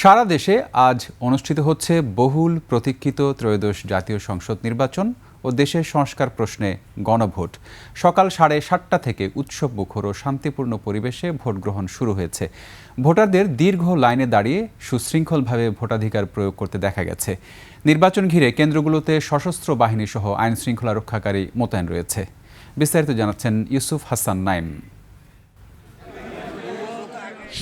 সারা দেশে আজ অনুষ্ঠিত হচ্ছে বহুল প্রতীক্ষিত ত্রয়োদশ জাতীয় সংসদ নির্বাচন ও দেশের সংস্কার প্রশ্নে গণভোট। সকাল 7:30টা থেকে উৎসব মুখর ও শান্তিপূর্ণ পরিবেশে ভোট গ্রহণ শুরু হয়েছে। ভোটারদের দীর্ঘ লাইনে দাঁড়িয়ে সুশৃঙ্খলভাবে ভোটাধিকার প্রয়োগ করতে দেখা গেছে। নির্বাচন ঘিরে কেন্দ্রগুলোতে সশস্ত্র বাহিনী সহ আইন শৃঙ্খলা রক্ষাকারী মোতায়েন রয়েছে। বিস্তারিত জানাচ্ছেন ইউসুফ হাসান নাইম।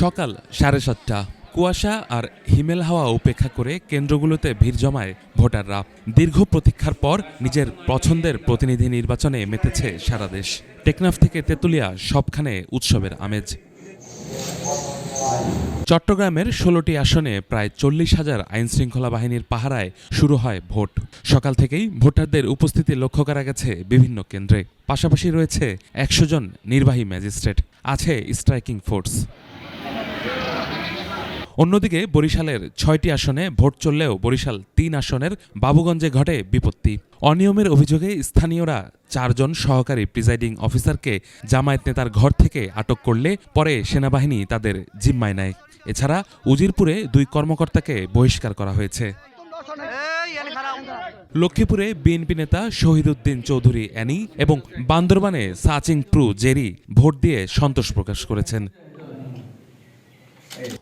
সকাল 7:30টা, কুয়াশা আর হিমেল হাওয়া উপেক্ষা করে কেন্দ্রগুলোতে ভিড় জমায় ভোটাররা। দীর্ঘ প্রতীক্ষার পর নিজের পছন্দের প্রতিনিধি নির্বাচনে মেতেছে সারা দেশ। টেকনাফ থেকে তেঁতুলিয়া সবখানে উৎসবের আমেজ। চট্টগ্রামের 16টি আসনে প্রায় 40,000 আইনশৃঙ্খলা বাহিনীর পাহারায় শুরু হয় ভোট। সকাল থেকেই ভোটারদের উপস্থিতি লক্ষ্য করা গেছে বিভিন্ন কেন্দ্রে। পাশাপাশি রয়েছে 100 জন নির্বাহী ম্যাজিস্ট্রেট, আছে স্ট্রাইকিং ফোর্স। অন্যদিকে বরিশালের 6টি আসনে ভোট চললেও বরিশাল 3 আসনের বাবুগঞ্জে ঘটে বিপত্তি। অনিয়মের অভিযোগে স্থানীয়রা 4 জন সহকারী প্রিজাইডিং অফিসারকে জামায়াত নেতার ঘর থেকে আটক করলে পরে সেনাবাহিনী তাদের জিম্মায় নেয়। এছাড়া উজিরপুরে 2 কর্মকর্তাকে বহিষ্কার করা হয়েছে। লক্ষ্মীপুরে বিএনপি নেতা শহীদ উদ্দিন চৌধুরী অ্যানি এবং বান্দরবানে সাচিং প্রু জেরি ভোট দিয়ে সন্তোষ প্রকাশ করেছেন।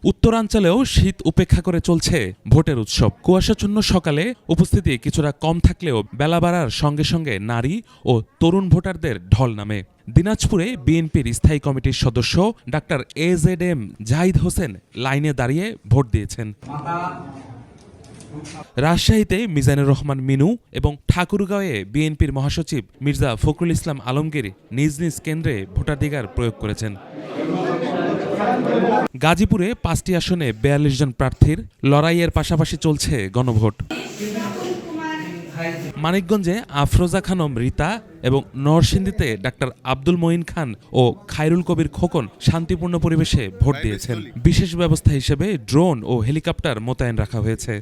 উত্তরাঞ্চলেও শীত উপেক্ষা করে চলছে ভোটের উৎসব। কুয়াশাচ্ছন্ন সকালে উপস্থিতি কিছুটা কম থাকলেও বেলা বাড়ার সঙ্গে সঙ্গে নারী ও তরুণ ভোটারদের ঢল নামে। দিনাজপুরে বিএনপির স্থায়ী কমিটির সদস্য ডাক্তার AZM জাহিদ হোসেন লাইনে দাঁড়িয়ে ভোট দিয়েছেন। রাজশাহীতে মিজানুর রহমান মিনু এবং ঠাকুরগাঁওয়ে বিএনপির মহাসচিব মির্জা ফখরুল ইসলাম আলমগীর নিজ নিজ কেন্দ্রে ভোটাধিকার প্রয়োগ করেছেন। গাজীপুরে 5টি আসনে 42 জন প্রার্থীর লড়াইয়ের পাশাপাশি চলছে গণভোট। মানিকগঞ্জে আফরোজা খানম রীতা এবং নরসিংদীতে ডাক্তার আব্দুল মঈন খান ও খায়রুল কবির খোকন শান্তিপূর্ণ পরিবেশে ভোট দিয়েছেন। বিশেষ ব্যবস্থা হিসেবে ড্রোন ও হেলিকপ্টার মোতায়েন রাখা হয়েছে।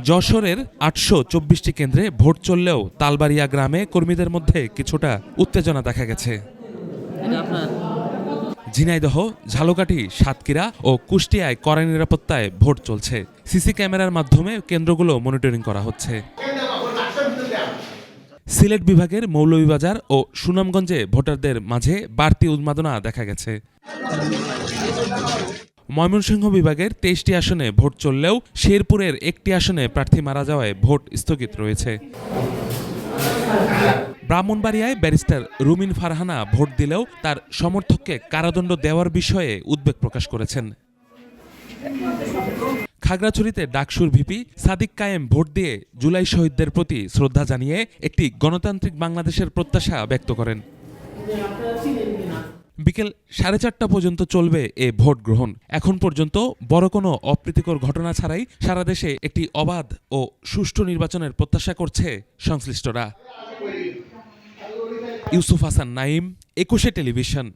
যশোরের 824টি কেন্দ্রে ভোট চললেও তালবাড়িয়া গ্রামে কর্মীদের মধ্যে কিছুটা উত্তেজনা দেখা গেছে। ঝিনাইদহ, ঝালকাঠি, সাতক্ষীরা ও কুষ্টিয়ায় কড়া নিরাপত্তায় ভোট চলছে। সিসি ক্যামেরার মাধ্যমে কেন্দ্রগুলো মনিটরিং করা হচ্ছে। সিলেট বিভাগের মৌলভীবাজার ও সুনামগঞ্জে ভোটারদের মাঝে বাড়তি উন্মাদনা দেখা গেছে। ময়মনসিংহ বিভাগের 23টি আসনে ভোট চললেও শেরপুরের 1টি আসনে প্রার্থী মারা যাওয়ায় ভোট স্থগিত রয়েছে। ব্রাহ্মণবাড়িয়ায় ব্যারিস্টার রুমিন ফারহানা ভোট দিলেও তার সমর্থককে কারাদণ্ড দেওয়ার বিষয়ে উদ্বেগ প্রকাশ করেছেন। খাগড়াছড়িতে ডাকসুর ভিপি সাদিক কায়েম ভোট দিয়ে জুলাই শহীদদের প্রতি শ্রদ্ধা জানিয়ে একটি গণতান্ত্রিক বাংলাদেশের প্রত্যাশা ব্যক্ত করেন। বিকেল 4:30টা পর্যন্ত চলবে এ ভোট গ্রহণ। এখন পর্যন্ত বড় কোনো অপ্রীতিকর ঘটনা ছাড়াই সারা দেশে একটি অবাধ ও সুষ্ঠু নির্বাচনের প্রত্যাশা করছে সংশ্লিষ্টরা। ইউসুফ হাসান নাইম, 21 টেলিভিশন।